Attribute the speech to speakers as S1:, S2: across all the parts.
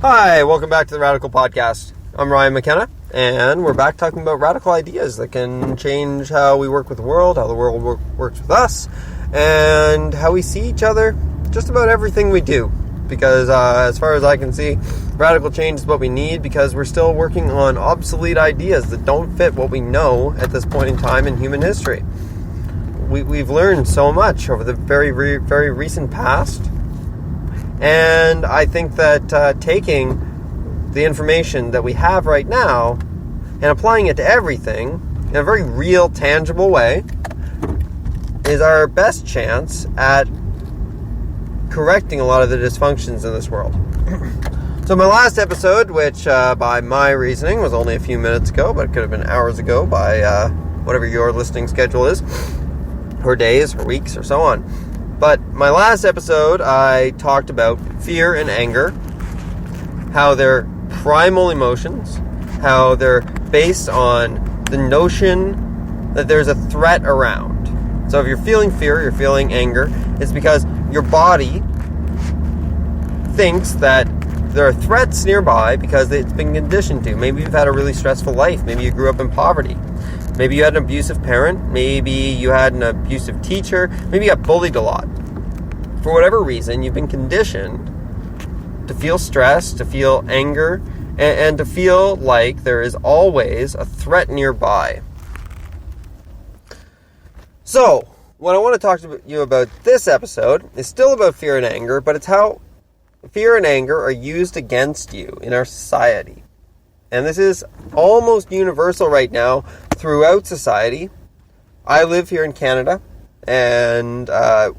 S1: Hi, welcome back to the Radical Podcast. I'm Ryan McKenna, and we're back talking about radical ideas that can change how we work with the world, how the world works with us, and how we see each other, just about everything we do. Because as far as I can see, radical change is what we need because we're still working on obsolete ideas that don't fit what we know at this point in time in human history. We've learned so much over the very recent past. And I think that taking the information that we have right now and applying it to everything in a very real, tangible way is our best chance at correcting a lot of the dysfunctions in this world. So my last episode, which by my reasoning was only a few minutes ago, but it could have been hours ago by whatever your listening schedule is, or days, or weeks, or so on. But my last episode, I talked about fear and anger, how they're primal emotions, how they're based on the notion that there's a threat around. So if you're feeling fear, you're feeling anger, it's because your body thinks that there are threats nearby because it's been conditioned to. Maybe you've had a really stressful life. Maybe you grew up in poverty. Maybe you had an abusive parent. Maybe you had an abusive teacher. Maybe you got bullied a lot. For whatever reason, you've been conditioned to feel stress, to feel anger, and to feel like there is always a threat nearby. So, what I want to talk to you about this episode is still about fear and anger, but it's how fear and anger are used against you in our society. And this is almost universal right now throughout society. I live here in Canada, and I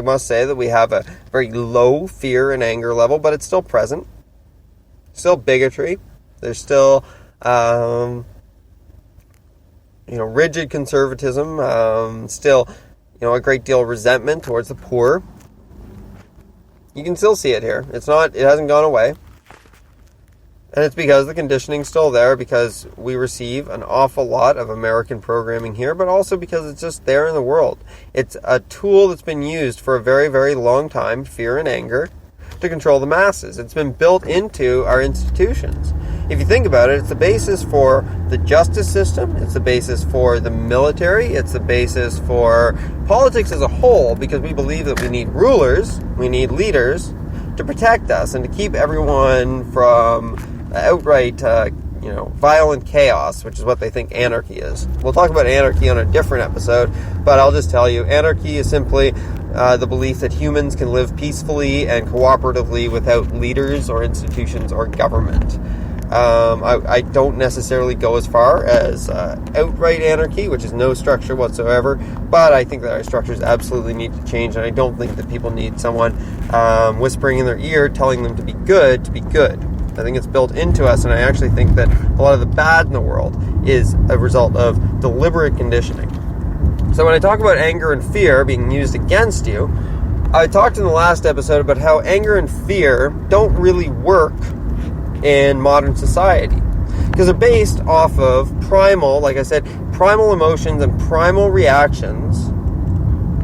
S1: must say that we have a very low fear and anger level, but it's still present. Still bigotry. There's still, rigid conservatism. Still, a great deal of resentment towards the poor. You can still see it here. It hasn't gone away. And it's because the conditioning's still there, because we receive an awful lot of American programming here, but also because it's just there in the world. It's a tool that's been used for a very, very long time, fear and anger, to control the masses. It's been built into our institutions. If you think about it, it's the basis for the justice system, it's the basis for the military, it's the basis for politics as a whole, because we believe that we need rulers, we need leaders to protect us and to keep everyone from outright, violent chaos, which is what they think anarchy is. We'll talk about anarchy on a different episode, but I'll just tell you, anarchy is simply the belief that humans can live peacefully and cooperatively without leaders or institutions or government. I don't necessarily go as far as outright anarchy, which is no structure whatsoever, but I think that our structures absolutely need to change, and I don't think that people need someone whispering in their ear telling them to be good to be good. I think it's built into us, and I actually think that a lot of the bad in the world is a result of deliberate conditioning. So when I talk about anger and fear being used against you, I talked in the last episode about how anger and fear don't really work in modern society, because they're based off of primal emotions and primal reactions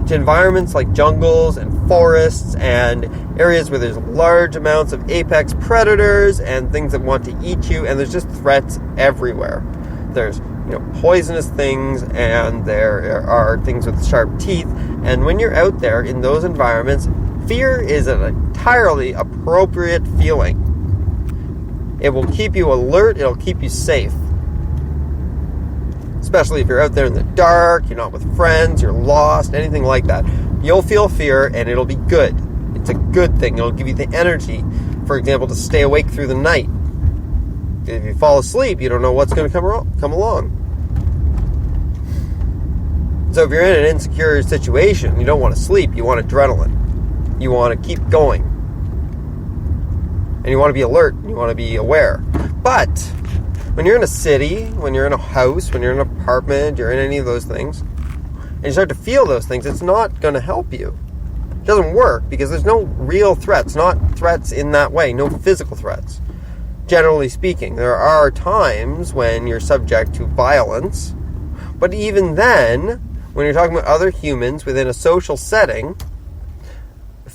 S1: to environments like jungles and forests and areas where there's large amounts of apex predators and things that want to eat you, and there's just threats everywhere. There's poisonous things, and there are things with sharp teeth, and when you're out there in those environments, fear is an entirely appropriate feeling. It will keep you alert, it'll keep you safe. Especially if you're out there in the dark, you're not with friends, you're lost, anything like that. You'll feel fear, and it'll be good. It's a good thing. It'll give you the energy, for example, to stay awake through the night. If you fall asleep, you don't know what's going to come along. So if you're in an insecure situation, you don't want to sleep, you want adrenaline. You want to keep going. And you want to be alert, you want to be aware. But when you're in a city, when you're in a house, when you're in an apartment, you're in any of those things, and you start to feel those things, it's not going to help you. It doesn't work because there's no real threats, not threats in that way, no physical threats. Generally speaking, there are times when you're subject to violence, but even then, when you're talking about other humans within a social setting,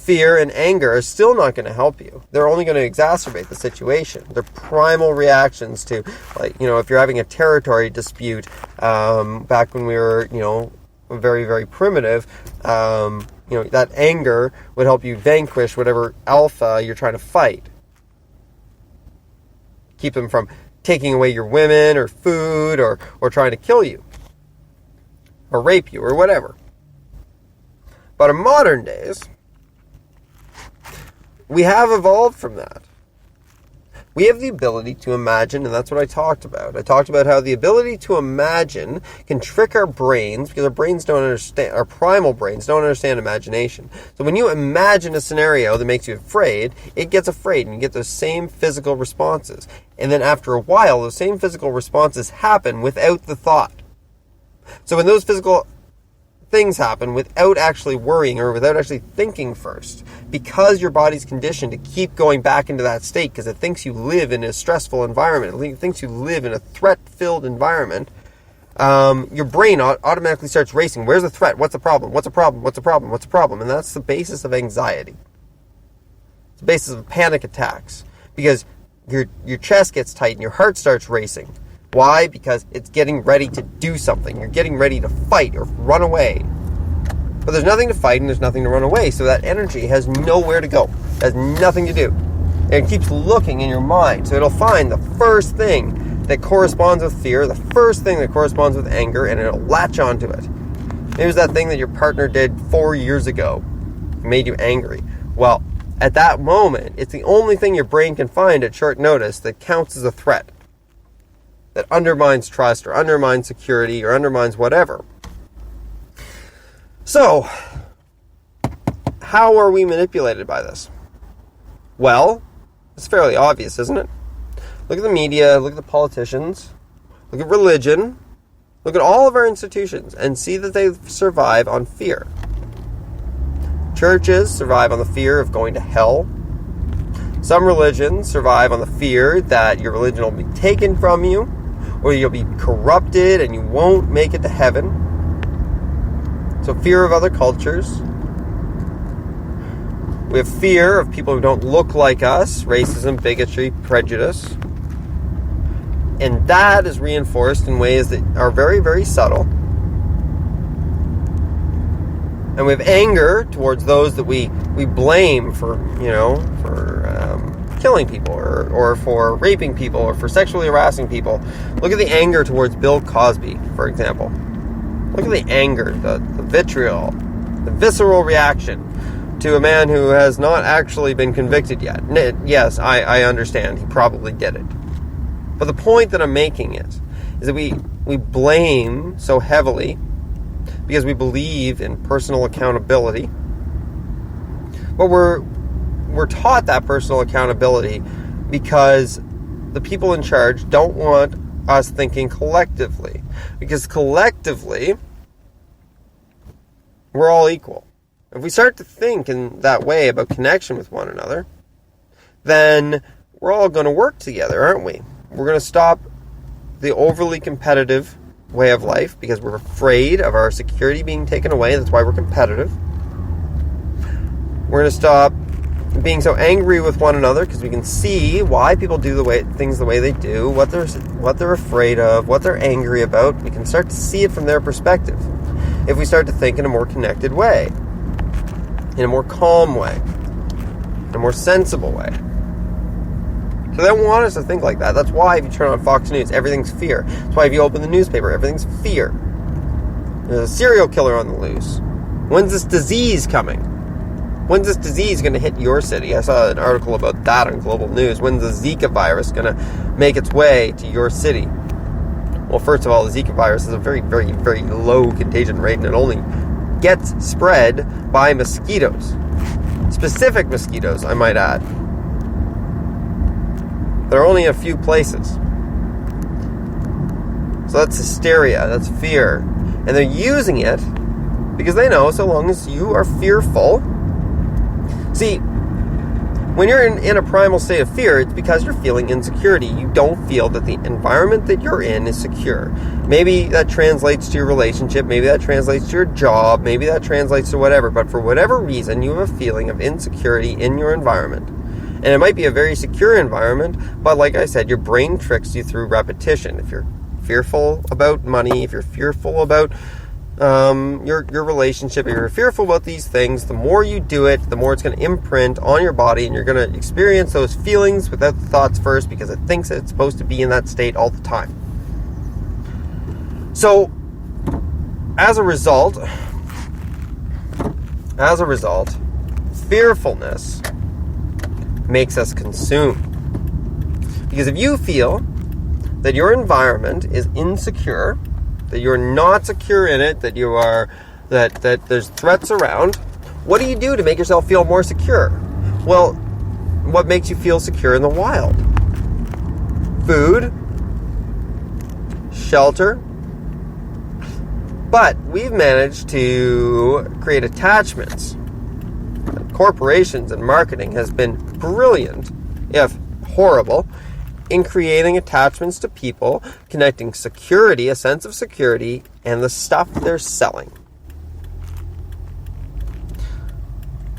S1: fear and anger are still not going to help you. They're only going to exacerbate the situation. They're primal reactions to, if you're having a territory dispute, back when we were, very, very primitive, that anger would help you vanquish whatever alpha you're trying to fight. Keep them from taking away your women or food or trying to kill you or rape you or whatever. But in modern days, we have evolved from that. We have the ability to imagine, and that's what I talked about. I talked about how the ability to imagine can trick our brains because our brains don't understand, our primal brains don't understand imagination. So when you imagine a scenario that makes you afraid, it gets afraid and you get those same physical responses. And then after a while, those same physical responses happen without the thought. So when those physical things happen without actually worrying or without actually thinking first, because your body's conditioned to keep going back into that state because it thinks you live in a stressful environment, it thinks you live in a threat-filled environment, your brain automatically starts racing. Where's the threat? What's the problem? What's the problem? What's the problem? What's the problem? And that's the basis of anxiety. It's the basis of panic attacks because your chest gets tight and your heart starts racing. Why? Because it's getting ready to do something. You're getting ready to fight or run away. But there's nothing to fight and there's nothing to run away. So that energy has nowhere to go. It has nothing to do. And it keeps looking in your mind. So it'll find the first thing that corresponds with fear, the first thing that corresponds with anger, and it'll latch onto it. Maybe it was that thing that your partner did 4 years ago. Made you angry. Well, at that moment, it's the only thing your brain can find at short notice that counts as a threat. That undermines trust or undermines security or undermines whatever. So, how are we manipulated by this? Well, it's fairly obvious, isn't it? Look at the media, look at the politicians, look at religion, look at all of our institutions and see that they survive on fear. Churches survive on the fear of going to hell. Some religions survive on the fear that your religion will be taken from you, or you'll be corrupted and you won't make it to heaven. So fear of other cultures. We have fear of people who don't look like us, racism, bigotry, prejudice. And that is reinforced in ways that are very, very subtle. And we have anger towards those that we blame for killing people or for raping people or for sexually harassing people. Look at the anger towards Bill Cosby, for example. Look at the anger, the vitriol, the visceral reaction to a man who has not actually been convicted yet. Yes, I understand. He probably did it. But the point that I'm making is that we blame so heavily because we believe in personal accountability. But we're taught that personal accountability because the people in charge don't want us thinking collectively. Because collectively, we're all equal. If we start to think in that way about connection with one another, then we're all going to work together, aren't we? We're going to stop the overly competitive way of life because we're afraid of our security being taken away. That's why we're competitive. We're going to stop being so angry with one another because we can see why people do things the way they do, what they're afraid of, what they're angry about. We can start to see it from their perspective if we start to think in a more connected way, in a more calm way, in a more sensible way. So they don't want us to think like that. That's why if you turn on Fox News, everything's fear. That's why if you open the newspaper, everything's fear. There's a serial killer on the loose. When's this disease coming? When's this disease going to hit your city? I saw an article about that on Global News. When's the Zika virus going to make its way to your city? Well, first of all, the Zika virus has a very, very, very low contagion rate, and it only gets spread by mosquitoes. Specific mosquitoes, I might add. There are only a few places. So that's hysteria, that's fear. And they're using it because they know so long as you are fearful. See, When you're in a primal state of fear, it's because you're feeling insecurity. You don't feel that the environment that you're in is secure. Maybe that translates to your relationship. Maybe that translates to your job. Maybe that translates to whatever. But for whatever reason, you have a feeling of insecurity in your environment. And it might be a very secure environment, but like I said, your brain tricks you through repetition. If you're fearful about money, if you're fearful about your relationship, if you're fearful about these things, the more you do it, the more it's going to imprint on your body, and you're going to experience those feelings without the thoughts first, because it thinks it's supposed to be in that state all the time. So, as a result, fearfulness makes us consume. Because if you feel that your environment is insecure, that you're not secure in it, that there's threats around, what do you do to make yourself feel more secure? Well, what makes you feel secure in the wild? Food, shelter. But we've managed to create attachments. Corporations and marketing has been brilliant, if horrible, in creating attachments to people, connecting security, a sense of security, and the stuff they're selling.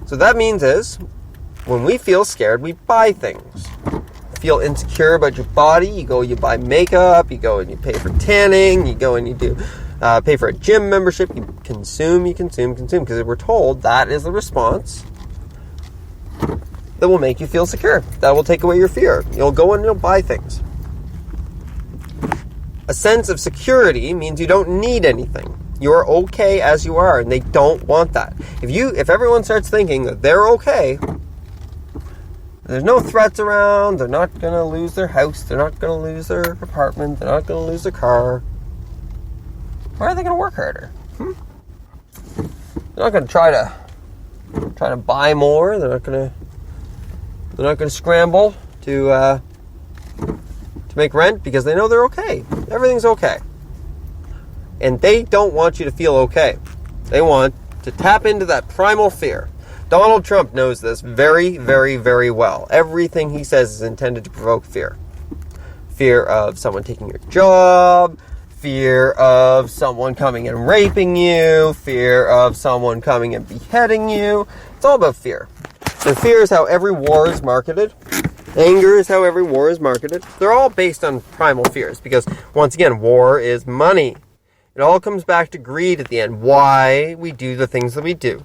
S1: So that means is, when we feel scared, we buy things. Feel insecure about your body, you buy makeup, you go and you pay for tanning, you go and you do pay for a gym membership, you consume, because we're told that is the response that will make you feel secure. That will take away your fear. You'll go and you'll buy things. A sense of security means you don't need anything. You're okay as you are, and they don't want that. If everyone starts thinking that they're okay, there's no threats around, they're not going to lose their house, they're not going to lose their apartment, they're not going to lose their car, why are they going to work harder? They're not going to try to buy more. They're not going to scramble to make rent because they know they're okay. Everything's okay. And they don't want you to feel okay. They want to tap into that primal fear. Donald Trump knows this very, very, very well. Everything he says is intended to provoke fear. Fear of someone taking your job, fear of someone coming and raping you, fear of someone coming and beheading you. It's all about fear. And fear is how every war is marketed. Anger is how every war is marketed. They're all based on primal fears because, once again, war is money. It all comes back to greed at the end. Why we do the things that we do.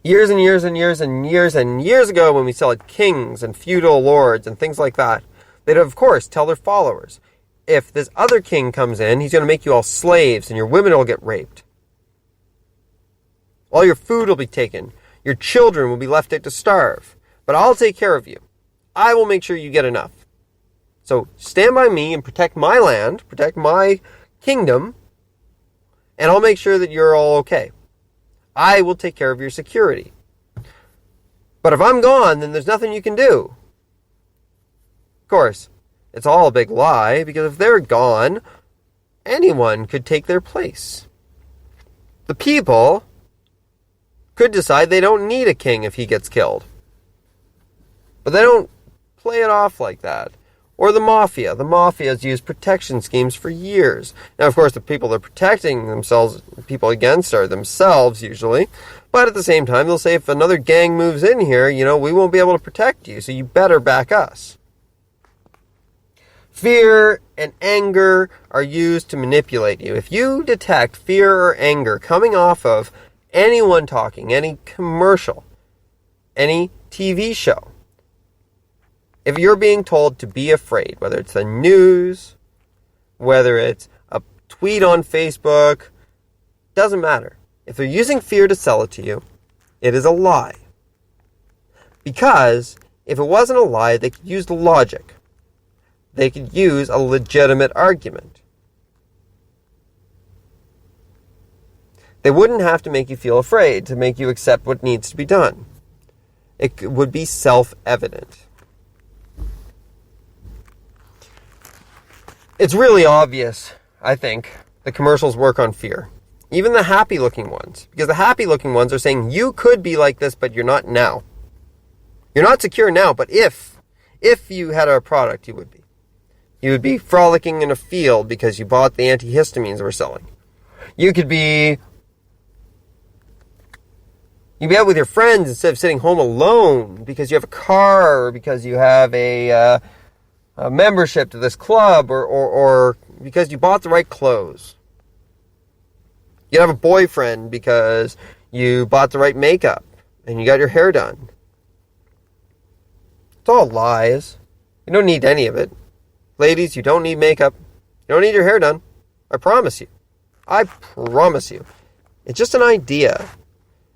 S1: Years and years and years and years and years ago, when we saw kings and feudal lords and things like that, they'd, of course, tell their followers, if this other king comes in, he's going to make you all slaves and your women will get raped. All your food will be taken. Your children will be left out to starve. But I'll take care of you. I will make sure you get enough. So stand by me and protect my land, protect my kingdom, and I'll make sure that you're all okay. I will take care of your security. But if I'm gone, then there's nothing you can do. Of course, it's all a big lie, because if they're gone, anyone could take their place. The people could decide they don't need a king if he gets killed. But they don't play it off like that. Or the mafia. The mafia has used protection schemes for years. Now, of course, the people they're protecting themselves, people against, are themselves, usually. But at the same time, they'll say, if another gang moves in here, we won't be able to protect you, so you better back us. Fear and anger are used to manipulate you. If you detect fear or anger coming off of anyone talking, any commercial, any TV show, if you're being told to be afraid, whether it's the news, whether it's a tweet on Facebook, doesn't matter. If they're using fear to sell it to you, it is a lie. Because if it wasn't a lie, they could use logic. They could use a legitimate argument. They wouldn't have to make you feel afraid to make you accept what needs to be done. It would be self-evident. It's really obvious, I think, that commercials work on fear. Even the happy-looking ones. Because the happy-looking ones are saying, you could be like this, but you're not now. You're not secure now, but if you had a product, you would be. You would be frolicking in a field because you bought the antihistamines we're selling. You'd be out with your friends instead of sitting home alone because you have a car or because you have a membership to this club or because you bought the right clothes. You'd have a boyfriend because you bought the right makeup and you got your hair done. It's all lies. You don't need any of it. Ladies, you don't need makeup. You don't need your hair done. I promise you. I promise you. It's just an idea.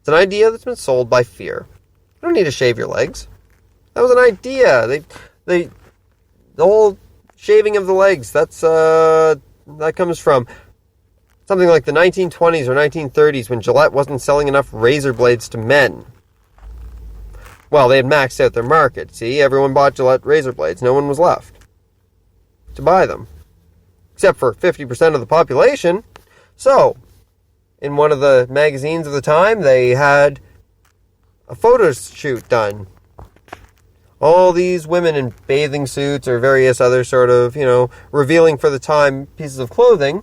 S1: It's an idea that's been sold by fear. You don't need to shave your legs. That was an idea. The whole shaving of the legs, that comes from something like the 1920s or 1930s when Gillette wasn't selling enough razor blades to men. Well, they had maxed out their market. See, everyone bought Gillette razor blades. No one was left to buy them. Except for 50% of the population. So, in one of the magazines of the time, they had a photo shoot done. All these women in bathing suits or various other sort of, revealing for the time pieces of clothing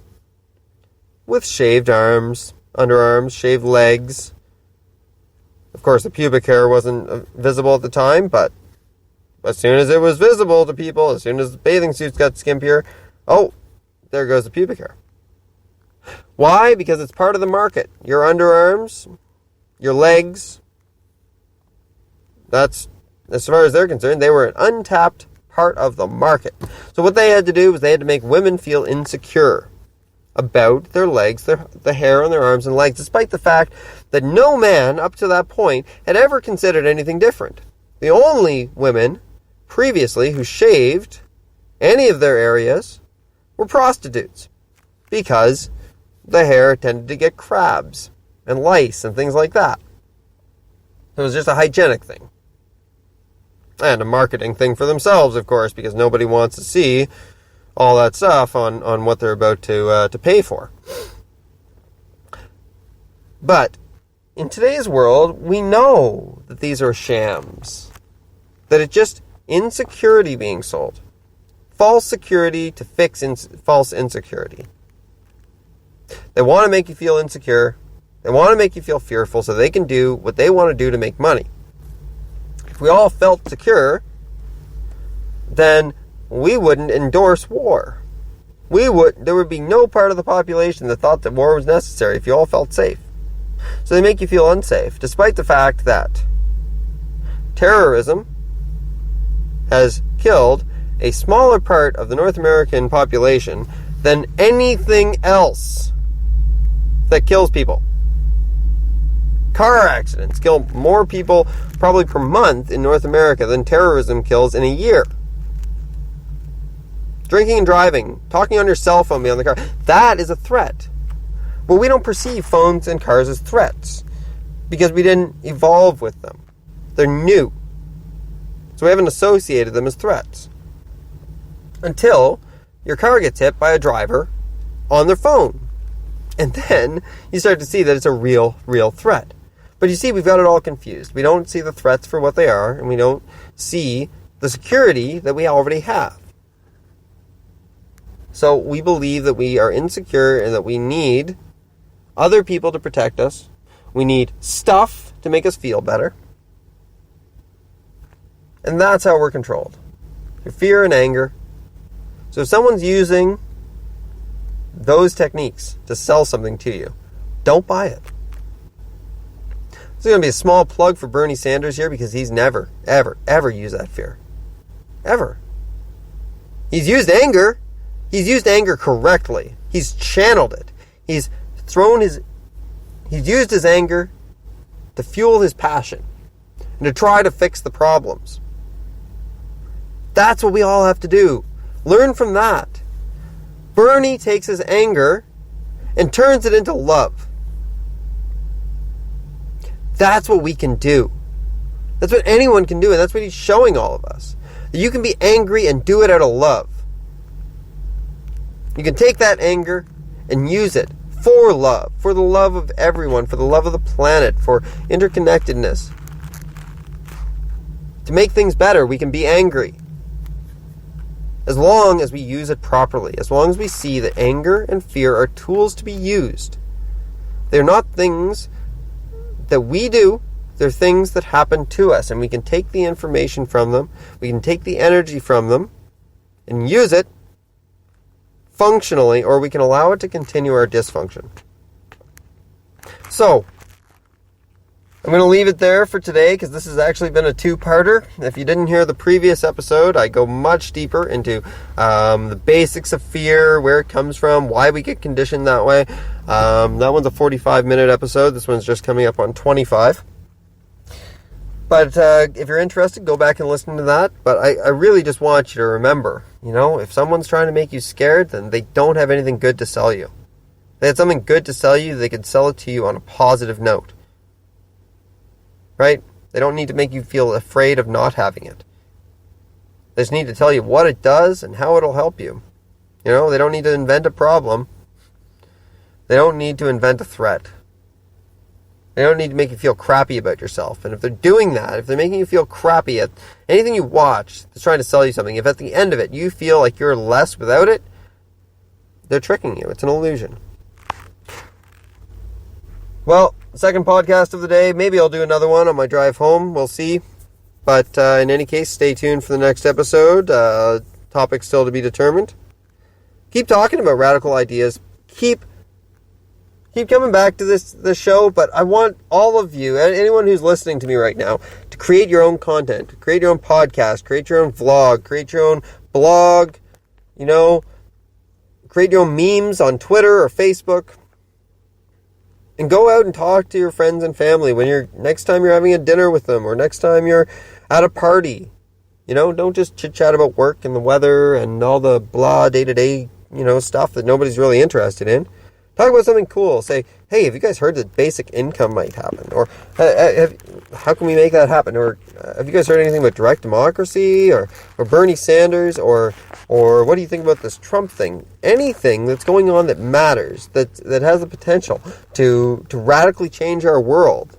S1: with shaved arms, underarms, shaved legs. Of course, the pubic hair wasn't visible at the time, but as soon as it was visible to people, as soon as the bathing suits got skimpier, oh, there goes the pubic hair. Why? Because it's part of the market. Your underarms, your legs, that's, as far as they're concerned, they were an untapped part of the market. So what they had to do was they had to make women feel insecure about their legs, the hair on their arms and legs, despite the fact that no man up to that point had ever considered anything different. The only women previously who shaved any of their areas were prostitutes because the hair tended to get crabs and lice and things like that. It was just a hygienic thing. And a marketing thing for themselves, of course, because nobody wants to see all that stuff on what they're about to pay for. But in today's world, we know that these are shams. That it's just insecurity being sold. False security to fix false insecurity. They want to make you feel insecure. They want to make you feel fearful so they can do what they want to do to make money. If we all felt secure, then we wouldn't endorse war. There would be no part of the population that thought that war was necessary if you all felt safe. So they make you feel unsafe, despite the fact that terrorism has killed a smaller part of the North American population than anything else that kills people. Car accidents kill more people probably per month in North America than terrorism kills in a year. Drinking and driving, talking on your cell phone beyond the car, that is a threat. But we don't perceive phones and cars as threats because we didn't evolve with them. They're new. So we haven't associated them as threats. Until your car gets hit by a driver on their phone. And then you start to see that it's a real threat. But you see, we've got it all confused. We don't see the threats for what they are, and we don't see the security that we already have. So we believe that we are insecure and that we need other people to protect us. We need stuff to make us feel better. And that's how we're controlled. Through fear and anger. So if someone's using those techniques to sell something to you, don't buy it. This is going to be a small plug for Bernie Sanders here because he's never, ever used that fear. Ever. He's used anger. He's used anger correctly. He's channeled it. He's used his anger to fuel his passion and to try to fix the problems. That's what we all have to do. Learn from that. Bernie takes his anger and turns it into love. That's what we can do. That's what anyone can do, and that's what he's showing all of us. That you can be angry and do it out of love. You can take that anger and use it for love, for the love of everyone, for the love of the planet, for interconnectedness. To make things better, we can be angry. As long as we use it properly, as long as we see that anger and fear are tools to be used. They're not things that we do, they're things that happen to us, and we can take the information from them, we can take the energy from them, and use it functionally, or we can allow it to continue our dysfunction. So, I'm going to leave it there for today because this has actually been a two-parter. If you didn't hear the previous episode, I go much deeper into the basics of fear, where it comes from, why we get conditioned that way. That one's a 45-minute episode. This one's just coming up on 25. But if you're interested, go back and listen to that. But I really just want you to remember, if someone's trying to make you scared, then they don't have anything good to sell you. If they had something good to sell you, they could sell it to you on a positive note. Right? They don't need to make you feel afraid of not having it. They just need to tell you what it does and how it'll help you. They don't need to invent a problem. They don't need to invent a threat. They don't need to make you feel crappy about yourself. And if they're doing that, if they're making you feel crappy at anything you watch that's trying to sell you something, if at the end of it you feel like you're less without it, they're tricking you. It's an illusion. Well, second podcast of the day. Maybe I'll do another one on my drive home. We'll see. But in any case, stay tuned for the next episode. Topic still to be determined. Keep talking about radical ideas. Keep coming back to this show. But I want all of you, anyone who's listening to me right now, to create your own content. Create your own podcast. Create your own vlog. Create your own blog. Create your own memes on Twitter or Facebook. And go out and talk to your friends and family next time you're having a dinner with them or next time you're at a party. Don't just chit-chat about work and the weather and all the blah day-to-day, stuff that nobody's really interested in. Talk about something cool. Say, hey, have you guys heard that basic income might happen? Or how can we make that happen? Or have you guys heard anything about direct democracy or Bernie Sanders? Or what do you think about this Trump thing? Anything that's going on that matters, that has the potential to radically change our world,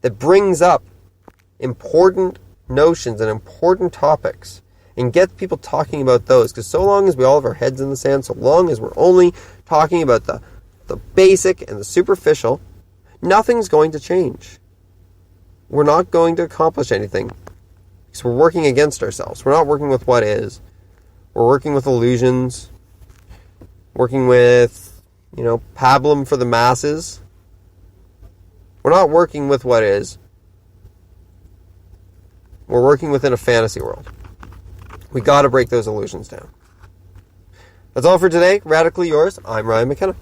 S1: that brings up important notions and important topics, and get people talking about those. Because so long as we all have our heads in the sand, so long as we're only talking about the basic and the superficial, nothing's going to change. We're not going to accomplish anything because we're working against ourselves. We're not working with what is. We're working with illusions, working with, pablum for the masses. We're not working with what is. We're working within a fantasy world. We got to break those illusions down. That's all for today. Radically yours. I'm Ryan McKenna.